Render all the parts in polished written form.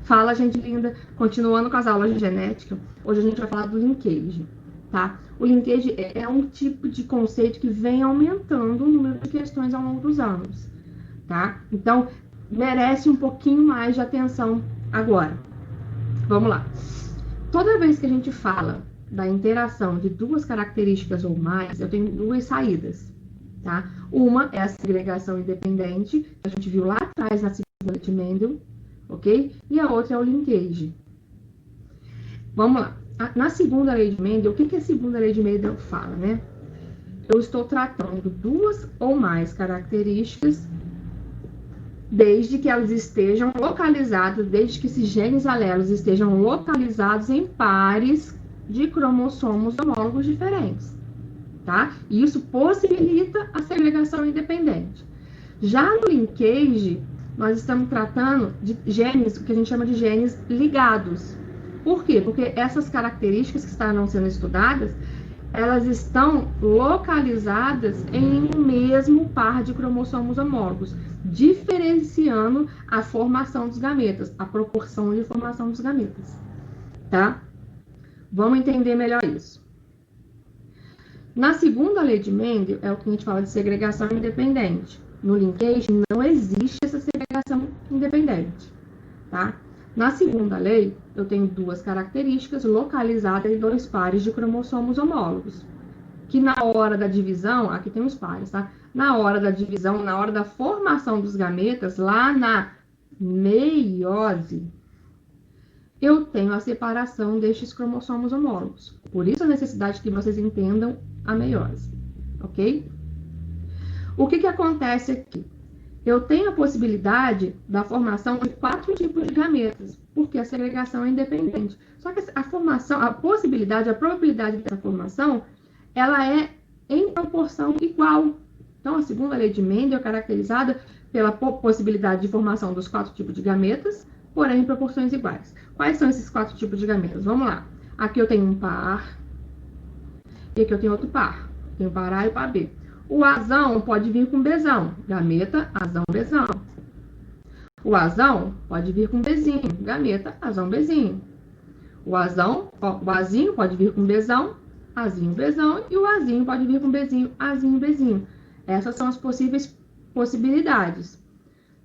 Fala, gente linda. Continuando com as aulas de genética, hoje a gente vai falar do linkage, tá? O linkage é um tipo de conceito que vem aumentando o número de questões ao longo dos anos, tá? Então, merece um pouquinho mais de atenção agora. Vamos lá. Toda vez que a gente fala da interação de duas características ou mais, eu tenho duas saídas, tá? Uma é a segregação independente, que a gente viu lá atrás na segunda lei de Mendel, ok? E a outra é o linkage. Vamos lá. Na segunda lei de Mendel, o que a segunda lei de Mendel fala, né? Eu estou tratando duas ou mais características desde que elas estejam localizadas, desde que esses genes alelos estejam localizados em pares de cromossomos homólogos diferentes, tá? E isso possibilita a segregação independente. Já no linkage, nós estamos tratando de genes, o que a gente chama de genes ligados. Por quê? Porque essas características que estarão sendo estudadas, elas estão localizadas em um mesmo par de cromossomos homólogos, diferenciando a formação dos gametas, a proporção de formação dos gametas, tá? Vamos entender melhor isso. Na segunda lei de Mendel, é o que a gente fala de segregação independente. No linkage, não existe essa segregação independente, tá? Na segunda lei, eu tenho duas características localizadas em dois pares de cromossomos homólogos, que na hora da divisão, aqui tem os pares, tá? Na hora da divisão, na hora da formação dos gametas, lá na meiose, eu tenho a separação destes cromossomos homólogos. Por isso a necessidade que vocês entendam a meiose, ok? O que acontece aqui? Eu tenho a possibilidade da formação de 4 tipos de gametas, porque a segregação é independente. Só que a formação, a possibilidade, a probabilidade dessa formação, ela é em proporção igual. Então, a segunda lei de Mendel é caracterizada pela possibilidade de formação dos 4 tipos de gametas, porém em proporções iguais. Quais são esses 4 tipos de gametas? Vamos lá. Aqui eu tenho um par, e aqui eu tenho outro par. Tenho o par A e o par B. O Azão pode vir com Bzão, gameta, Azão, Bzão. O Azão pode vir com Bzinho, gameta, Azão, Bzinho. O Azinho pode vir com Bzão, Azinho, Bzão, e o Azinho pode vir com Bzinho, Azinho, Bzinho. Essas são as possíveis possibilidades.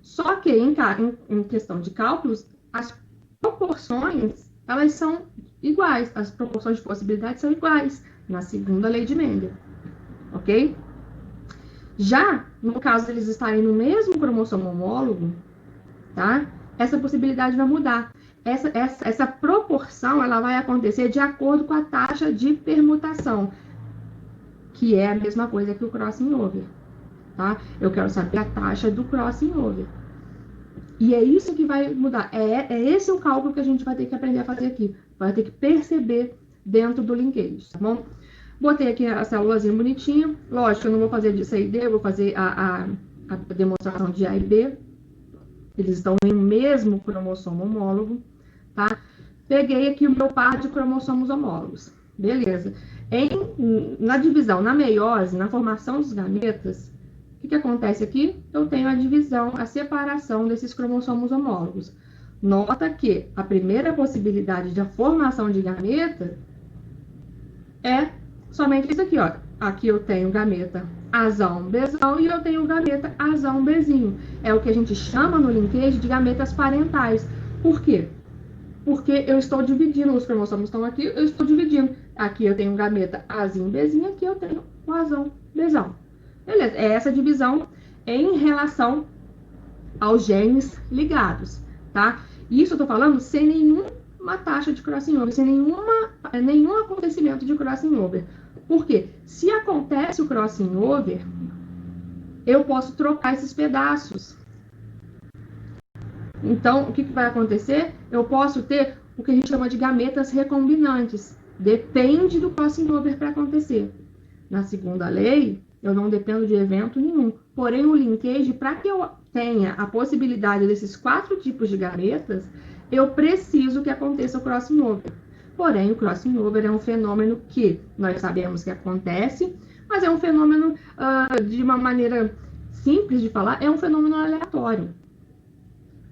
Só que em questão de cálculos, as proporções, elas são iguais. As proporções de possibilidades são iguais na segunda lei de Mendel, ok? Já, no caso deles estarem no mesmo cromossomo homólogo, tá? Essa possibilidade vai mudar. Essa proporção, ela vai acontecer de acordo com a taxa de permutação, que é a mesma coisa que o crossing over, tá? Eu quero saber a taxa do crossing over. E é isso que vai mudar. Esse o cálculo que a gente vai ter que aprender a fazer aqui. Vai ter que perceber dentro do linkage, tá bom? Botei aqui a célulazinha bonitinha. Lógico, eu não vou fazer de C e D, eu vou fazer a demonstração de A e B. Eles estão em um mesmo cromossomo homólogo, tá? Peguei aqui o meu par de cromossomos homólogos. Beleza. Na divisão, na meiose, na formação dos gametas, o que acontece aqui? Eu tenho a divisão, a separação desses cromossomos homólogos. Nota que a primeira possibilidade da formação de gameta é somente isso aqui, ó. Aqui eu tenho gameta Azão, Bzão, e eu tenho gameta Azão, Bzinho. É o que a gente chama no linkage de gametas parentais. Por quê? Porque eu estou dividindo, os cromossomos estão aqui, eu estou dividindo. Aqui eu tenho gameta Azinho, Bzinho, aqui eu tenho o Azão, Bzão. Beleza, é essa divisão em relação aos genes ligados, tá? Isso eu tô falando sem nenhuma taxa de crossing over, sem nenhum acontecimento de crossing over. Por quê? Se acontece o crossing over, eu posso trocar esses pedaços. Então, o que vai acontecer? Eu posso ter o que a gente chama de gametas recombinantes. Depende do crossing over para acontecer. Na segunda lei, eu não dependo de evento nenhum. Porém, o linkage, para que eu tenha a possibilidade desses 4 tipos de gametas, eu preciso que aconteça o crossing over. Porém, o crossing over é um fenômeno que nós sabemos que acontece, mas é um fenômeno, de uma maneira simples de falar, é um fenômeno aleatório.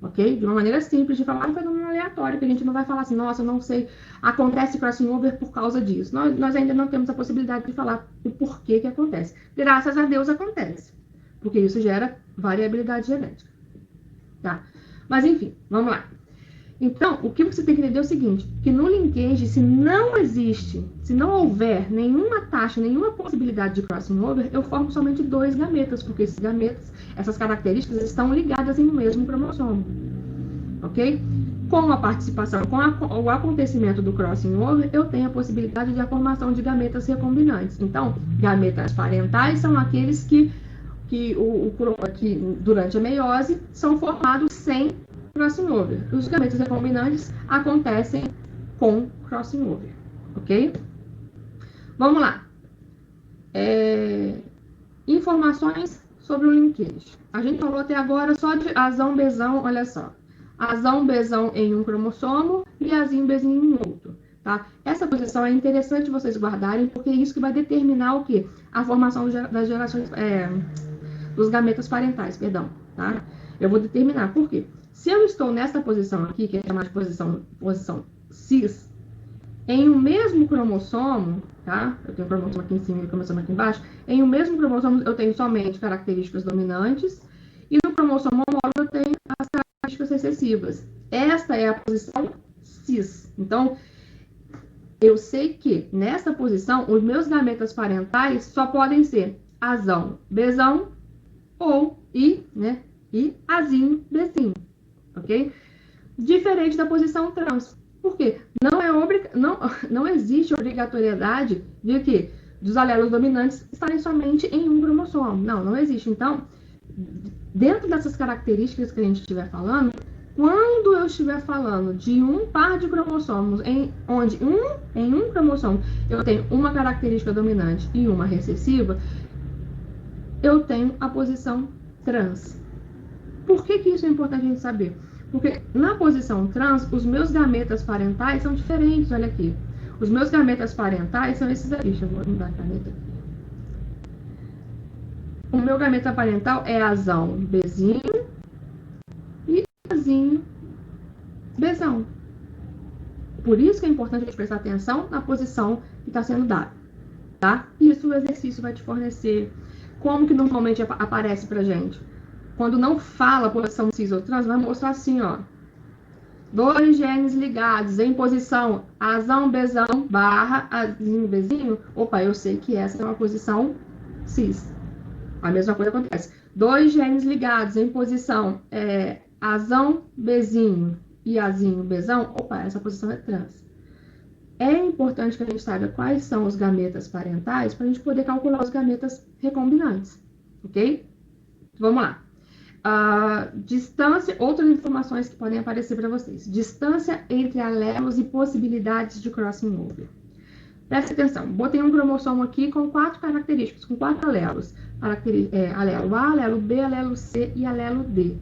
ok? De uma maneira simples de falar, um fenômeno aleatório, que a gente não vai falar assim, nossa, eu não sei, acontece crossing over por causa disso. Nós ainda não temos a possibilidade de falar o porquê que acontece. Graças a Deus acontece, porque isso gera variabilidade genética, tá? Mas enfim, vamos lá. Então, o que você tem que entender é o seguinte, que no linkage, se não houver nenhuma taxa, nenhuma possibilidade de crossing over, eu formo somente 2 gametas, porque esses gametas, essas características estão ligadas em um mesmo cromossomo, ok? Com a participação, com o acontecimento do crossing over, eu tenho a possibilidade de a formação de gametas recombinantes. Então, gametas parentais são aqueles que durante a meiose são formados sem crossing over. Os gametas recombinantes acontecem com crossing over, ok? Vamos lá. Informações sobre o linkage. A gente falou até agora só de azão, bezão, olha só. Azão, bezão em um cromossomo e azim, bezinho em outro, tá? Essa posição é interessante vocês guardarem, porque é isso que vai determinar o quê? A formação das gerações, dos gametas parentais, perdão, tá? Eu vou determinar, por quê? Se eu estou nessa posição aqui, que é chamada de posição cis, em um mesmo cromossomo, tá? Eu tenho um cromossomo aqui em cima e um cromossomo aqui embaixo. Em um mesmo cromossomo, eu tenho somente características dominantes, e no cromossomo homólogo eu tenho as características recessivas. Esta é a posição cis. Então, eu sei que nessa posição, os meus gametas parentais só podem ser azão, bezão ou e azinho, bezinho, ok? Diferente da posição trans. Por quê? Não existe obrigatoriedade de que dos alelos dominantes estarem somente em um cromossomo. Não existe. Então, dentro dessas características que a gente estiver falando, quando eu estiver falando de um par de cromossomos, onde em um cromossomo eu tenho uma característica dominante e uma recessiva, eu tenho a posição trans. Por que isso é importante a gente saber? Porque na posição trans, os meus gametas parentais são diferentes, olha aqui. Os meus gametas parentais são esses aqui. Deixa eu mudar a caneta aqui. O meu gameta parental é azão, bezinho e azinho, bezão. Por isso que é importante a gente prestar atenção na posição que está sendo dada, tá? Isso o exercício vai te fornecer. Como que normalmente aparece pra gente? Quando não fala posição cis ou trans, vai mostrar assim, ó. 2 genes ligados em posição azão, bezão, barra, azinho, bezinho. Opa, eu sei que essa é uma posição cis. A mesma coisa acontece. 2 genes ligados em posição azão, bezinho e azinho, bezão. Opa, essa posição é trans. É importante que a gente saiba quais são os gametas parentais para a gente poder calcular os gametas recombinantes, ok? Vamos lá. Distância, outras informações que podem aparecer para vocês. Distância entre alelos e possibilidades de crossing over. Presta atenção, botei um cromossomo aqui com 4 características, com 4 alelos. Alelo A, alelo B, alelo C e alelo D.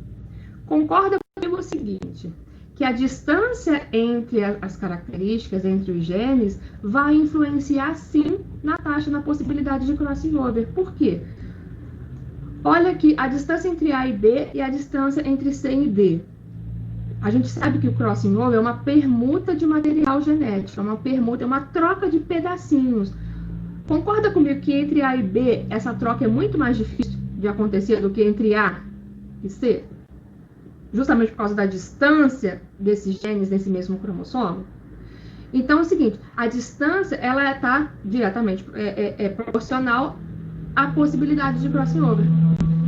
Concorda comigo o seguinte, que a distância entre as características, entre os genes, vai influenciar sim na taxa, na possibilidade de crossing over. Por quê? Olha aqui a distância entre A e B e a distância entre C e D. A gente sabe que o crossing over é uma permuta de material genético, é uma troca de pedacinhos. Concorda comigo que entre A e B essa troca é muito mais difícil de acontecer do que entre A e C? Justamente por causa da distância desses genes nesse mesmo cromossomo? Então é o seguinte, a distância ela está diretamente proporcional à possibilidade de crossing over.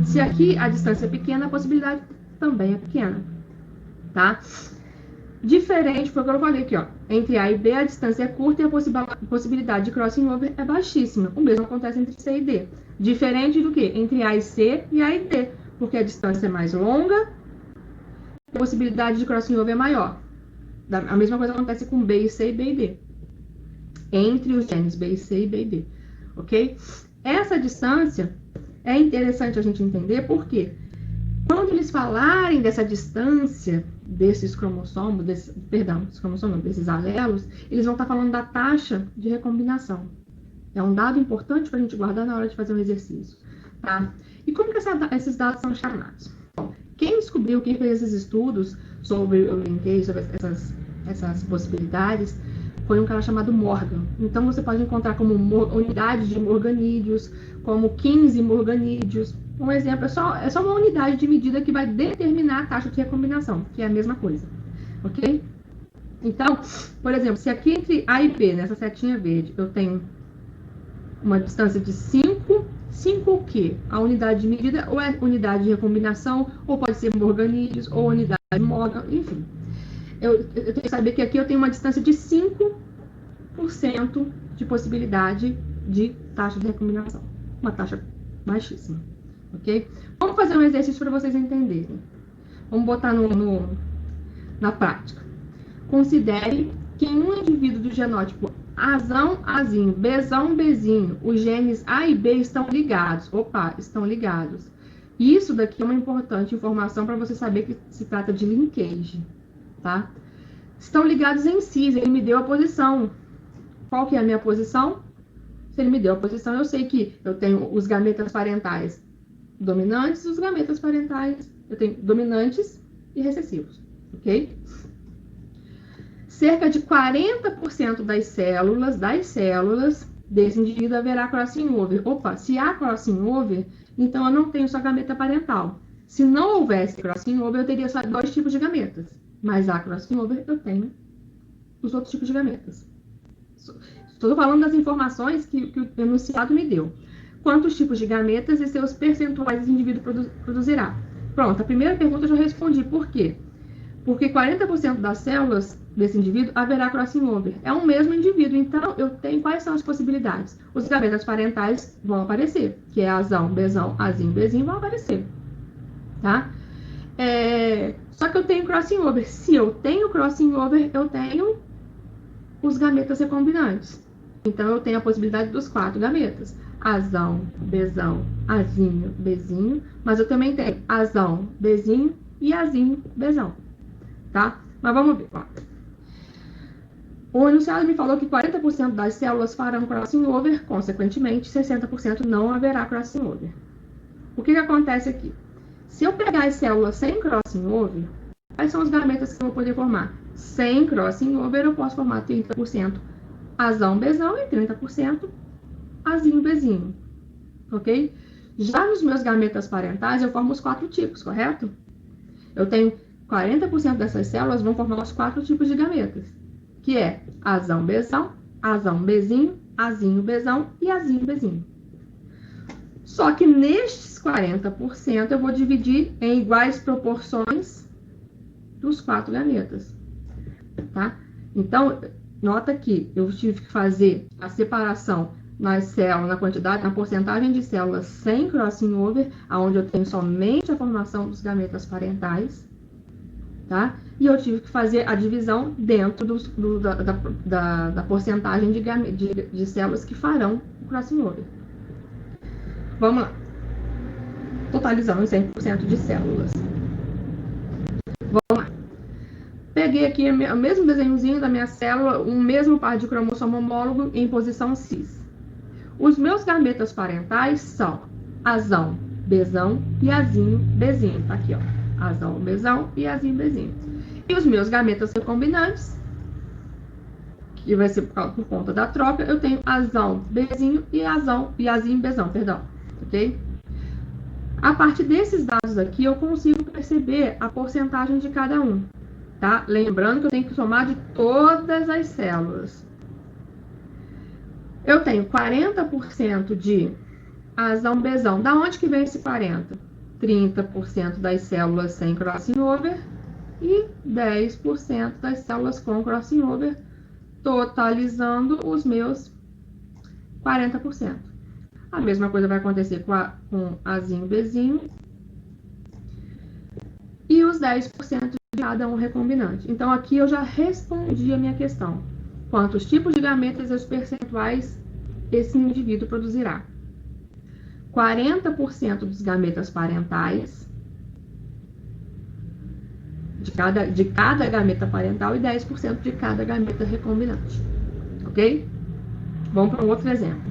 Se aqui a distância é pequena, a possibilidade também é pequena, tá? Diferente, foi o que eu falei aqui, ó. Entre A e B, a distância é curta e a possibilidade de crossing over é baixíssima. O mesmo acontece entre C e D. Diferente do que? Entre A e C e A e D, porque a distância é mais longa, a possibilidade de crossing over é maior. A mesma coisa acontece com B e C e B e D. Entre os genes B e C e B e D, ok? Essa distância é interessante a gente entender porque quando eles falarem dessa distância desses cromossomos, desses alelos, eles vão estar falando da taxa de recombinação. É um dado importante para a gente guardar na hora de fazer um exercício, tá? E como que esses dados são chamados? Bom, Quem descobriu, quem fez esses estudos sobre o linkage, sobre essas possibilidades, foi um cara chamado Morgan. Então você pode encontrar como unidade de morganídeos, como 15 morganídeos. Um exemplo, é só uma unidade de medida que vai determinar a taxa de recombinação, que é a mesma coisa, ok? Então, por exemplo, se aqui entre A e B, nessa setinha verde, eu tenho uma distância de 5 o quê? A unidade de medida ou é unidade de recombinação, ou pode ser morganídeos, ou unidade de Morgan, enfim. Eu tenho que saber que aqui eu tenho uma distância de 5% de possibilidade de taxa de recombinação. Uma taxa baixíssima, ok? Vamos fazer um exercício para vocês entenderem. Vamos botar na prática. Considere que em um indivíduo do genótipo Azão, Azinho, Bzão, Bzinho, os genes A e B estão ligados. Opa, estão ligados. Isso daqui é uma importante informação para você saber que se trata de linkage, tá? Estão ligados em cis, ele me deu a posição. Qual que é a minha posição? Se ele me deu a posição, eu sei que eu tenho os gametas parentais dominantes e os gametas parentais, eu tenho dominantes e recessivos, ok? Cerca de 40% das células desse indivíduo haverá crossing over. Opa, se há crossing over, então eu não tenho só gameta parental. Se não houvesse crossing over, eu teria só 2 tipos de gametas. Mas há crossing over, eu tenho os outros tipos de gametas. Estou falando das informações que o enunciado me deu. Quantos tipos de gametas e seus percentuais esse indivíduo produzirá? Pronto, a primeira pergunta eu já respondi. Por quê? Porque 40% das células desse indivíduo haverá crossing over. É um mesmo indivíduo, então eu tenho quais são as possibilidades? Os gametas parentais vão aparecer, que é Azão, Bzão, Azinho, Bzinho, vão aparecer, tá? Só que eu tenho crossing over. Se eu tenho crossing over, eu tenho os gametas recombinantes. Então eu tenho a possibilidade dos 4 gametas. Azão, Bzão, Azinho, Bzinho, mas eu também tenho Azão, Bzinho e Azinho, Bzão. Tá? Mas vamos ver. Ó. O enunciado me falou que 40% das células farão crossing over, consequentemente, 60% não haverá crossing over. O que acontece aqui? Se eu pegar as células sem crossing over, quais são os gametas que eu vou poder formar? Sem crossing over, eu posso formar 30% Azão, Bzão e 30% Azinho, Bzinho. Ok? Já nos meus gametas parentais, eu formo os 4 tipos, correto? Eu tenho 40% dessas células vão formar os 4 tipos de gametas, que é Azão, Bzão, Azão, Bzinho, Azinho, Bzão e Azinho, Bzinho. Só que nestes 40% eu vou dividir em iguais proporções dos 4 gametas, tá? Então, nota que eu tive que fazer a separação nas células, na quantidade, na porcentagem de células sem crossing over, onde eu tenho somente a formação dos gametas parentais, tá? E eu tive que fazer a divisão dentro da porcentagem de células que farão o crossing over. Vamos lá. Totalizando 100% de células. Vamos lá. Peguei aqui o mesmo desenhozinho da minha célula, o mesmo par de cromossomo homólogo em posição cis. Os meus gametas parentais são Azão, Bzão e Azinho, Bzinho. Tá aqui, ó. Azão, Bzão e Azinho, Bzinho. E os meus gametas recombinantes, que vai ser por conta da troca, eu tenho Azão, Bzinho e Azinho, Bzão, perdão. Ok? A partir desses dados aqui, eu consigo perceber a porcentagem de cada um. Tá? Lembrando que eu tenho que somar de todas as células. Eu tenho 40% de Azão, Bzão. Da onde que vem esse 40%? 30% das células sem crossing over e 10% das células com crossing over, totalizando os meus 40%. A mesma coisa vai acontecer com Azinho, Bzinho e os 10% de cada um recombinante. Então, aqui eu já respondi a minha questão. Quantos tipos de gametas e os percentuais esse indivíduo produzirá? 40% dos gametas parentais, de cada gameta parental, e 10% de cada gameta recombinante. Ok? Vamos para um outro exemplo.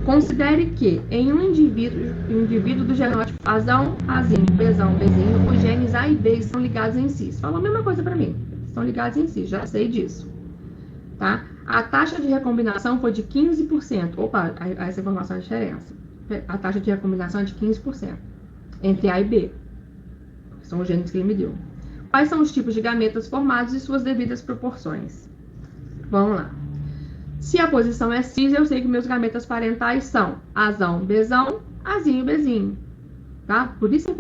Considere que em um indivíduo do genótipo Azão, Azinho, Bzão, Bzinho, os genes A e B estão ligados em si. Você falou a mesma coisa para mim. Estão ligados em si, já sei disso. Tá? A taxa de recombinação foi de 15%. Opa, essa informação é a diferença. A taxa de recombinação é de 15% entre A e B. São os genes que ele me deu. Quais são os tipos de gametas formados e suas devidas proporções? Vamos lá. Se a posição é cis, eu sei que meus gametas parentais são Azão, Bzão, Azinho, Bzinho. Tá? Por isso a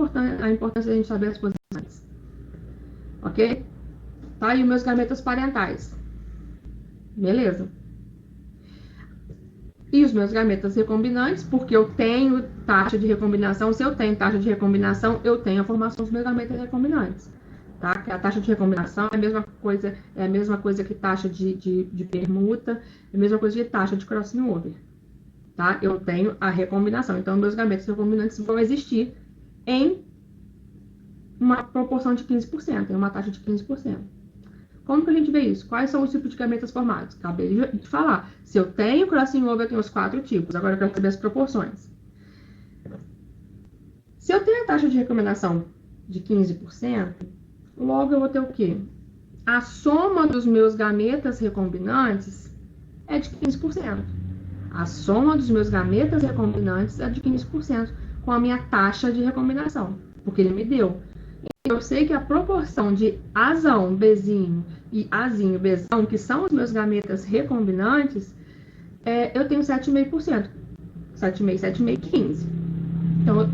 importância de a gente saber as posições. Ok? Tá? E os meus gametas parentais. Beleza. E os meus gametas recombinantes, porque eu tenho taxa de recombinação. Se eu tenho taxa de recombinação, eu tenho a formação dos meus gametas recombinantes. Tá? Que a taxa de recombinação é a mesma coisa que taxa de permuta, é a mesma coisa que taxa de crossing over. Tá? Eu tenho a recombinação. Então, meus gametas recombinantes vão existir em uma proporção de 15%, em uma taxa de 15%. Como que a gente vê isso? Quais são os tipos de gametas formados? Acabei de falar. Se eu tenho crossing over, eu tenho os 4 tipos. Agora eu quero saber as proporções. Se eu tenho a taxa de recombinação de 15%, logo eu vou ter o quê? A soma dos meus gametas recombinantes é de 15%. A soma dos meus gametas recombinantes é de 15% com a minha taxa de recombinação, porque ele me deu. Eu sei que a proporção de Azão, Bzinho e Azinho, Bzão, que são os meus gametas recombinantes, eu tenho 7,5%. 7,5, 7,5, 15. Então,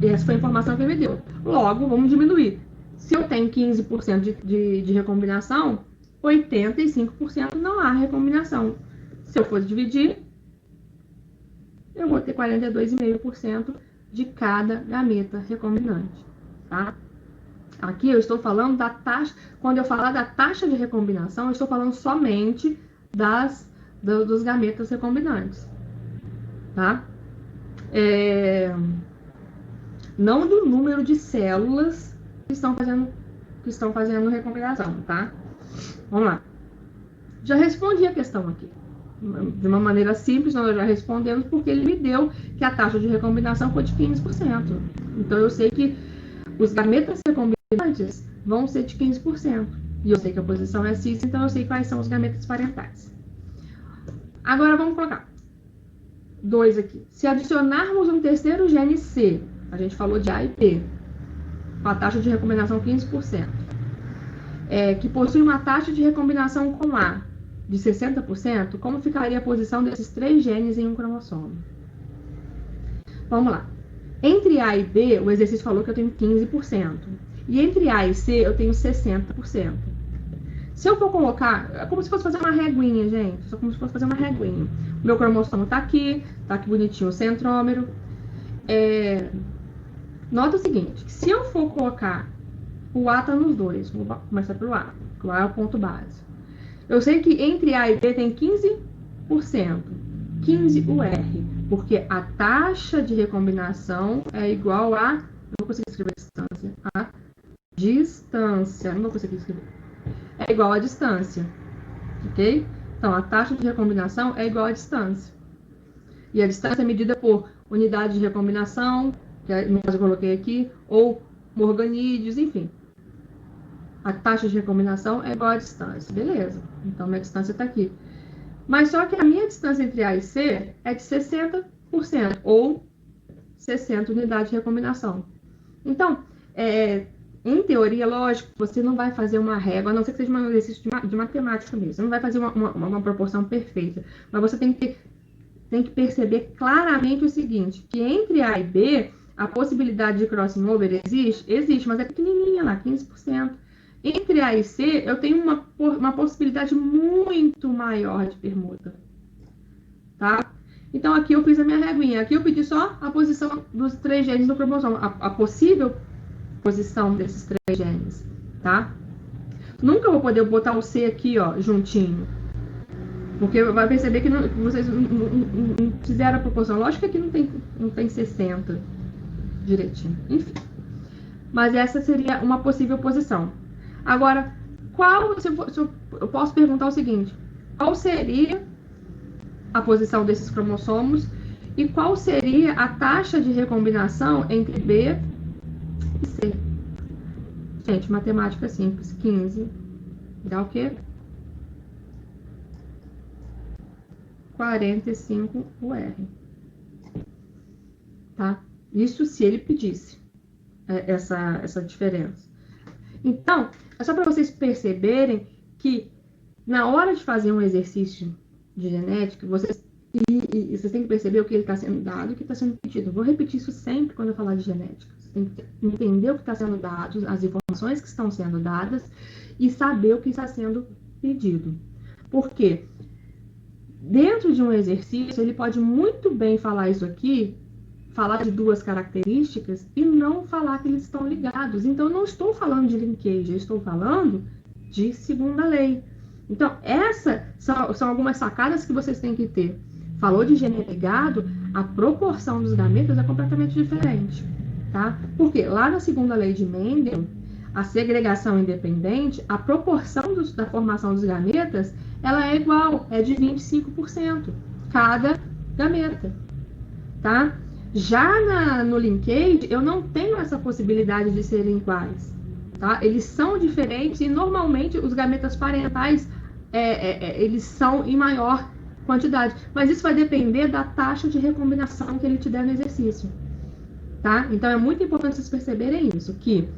essa foi a informação que ele me deu. Logo, vamos diminuir. Se eu tenho 15% de recombinação, 85% não há recombinação. Se eu for dividir, eu vou ter 42,5% de cada gameta recombinante, tá? Aqui eu estou falando da taxa, quando eu falar da taxa de recombinação, eu estou falando somente dos gametas recombinantes, tá? Não do número de células que estão fazendo recombinação, tá? Vamos lá. Já respondi a questão aqui. De uma maneira simples, nós já respondemos, porque ele me deu que a taxa de recombinação foi de 15%. Então, eu sei que os gametas recombinantes vão ser de 15%. E eu sei que a posição é cis, então eu sei quais são os gametas parentais. Agora, vamos colocar 2 aqui. Se adicionarmos um terceiro gene C, a gente falou de A e B, com a taxa de recombinação 15%, que possui uma taxa de recombinação com A de 60%, como ficaria a posição desses 3 genes em um cromossomo? Vamos lá. Entre A e B, o exercício falou que eu tenho 15%. E entre A e C, eu tenho 60%. Se eu for colocar, é como se fosse fazer uma reguinha, gente. Só como se fosse fazer uma reguinha. O meu cromossomo tá aqui bonitinho o centrômero. Nota o seguinte, se eu for colocar o A tá nos dois, vou começar pelo A, que o A é o ponto base. Eu sei que entre A e B tem 15%, 15 o R, porque a taxa de recombinação é igual a, não vou conseguir escrever distância, a distância, não vou conseguir escrever, é igual a distância, ok? Então, a taxa de recombinação é igual à distância. E a distância é medida por unidade de recombinação, que no caso eu coloquei aqui, ou morganídeos, enfim. A taxa de recombinação é igual à distância, beleza. Então, minha distância está aqui. Mas só que a minha distância entre A e C é de 60%, ou 60 unidades de recombinação. Então, em teoria, lógico, você não vai fazer uma régua, a não ser que seja um exercício de matemática mesmo. Você não vai fazer uma proporção perfeita. Mas você tem que perceber claramente o seguinte, que entre A e B, a possibilidade de crossing over existe, mas é pequenininha lá, 15%. Entre A e C, eu tenho uma possibilidade muito maior de permuta. Tá? Então, aqui eu fiz a minha reguinha. Aqui eu pedi só a posição dos 3 genes do cromossomo, a possível posição desses 3 genes, tá? Nunca vou poder botar o C aqui, ó, juntinho. Porque vai perceber que vocês não fizeram a proporção. Lógico que aqui não tem 60 direitinho. Enfim. Mas essa seria uma possível posição. Agora, eu posso perguntar o seguinte: qual seria a posição desses cromossomos E qual seria a taxa de recombinação entre B e C? Gente, matemática simples. 15 dá o quê? 45 UR. Tá? Isso se ele pedisse essa diferença. Então, é só para vocês perceberem que na hora de fazer um exercício de genética, vocês têm que perceber o que está sendo dado e o que está sendo pedido. Eu vou repetir isso sempre quando eu falar de genética. Você tem que entender o que está sendo dado, as informações que estão sendo dadas e saber o que está sendo pedido. Por quê? Dentro de um exercício, ele pode muito bem falar isso aqui, falar de duas características e não falar que eles estão ligados. Então, eu não estou falando de linkage, eu estou falando de segunda lei. Então, essas são algumas sacadas que vocês têm que ter. Falou de gene ligado, a proporção dos gametas é completamente diferente, tá? Porque lá na segunda lei de Mendel, a segregação independente, a proporção da formação dos gametas, ela é igual, é de 25% cada gameta, tá? Já no linkage, eu não tenho essa possibilidade de serem iguais, tá? Eles são diferentes e normalmente os gametas parentais eles são em maior quantidade, mas isso vai depender da taxa de recombinação que ele te der no exercício, tá? Então é muito importante vocês perceberem isso, que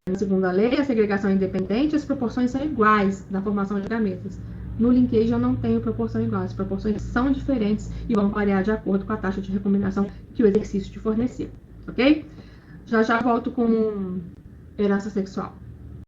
na segunda lei, a segregação é independente, as proporções são iguais na formação de gametas. No linkage eu não tenho proporção igual, as proporções são diferentes e vão variar de acordo com a taxa de recombinação que o exercício te fornecer, ok? Já volto com herança sexual.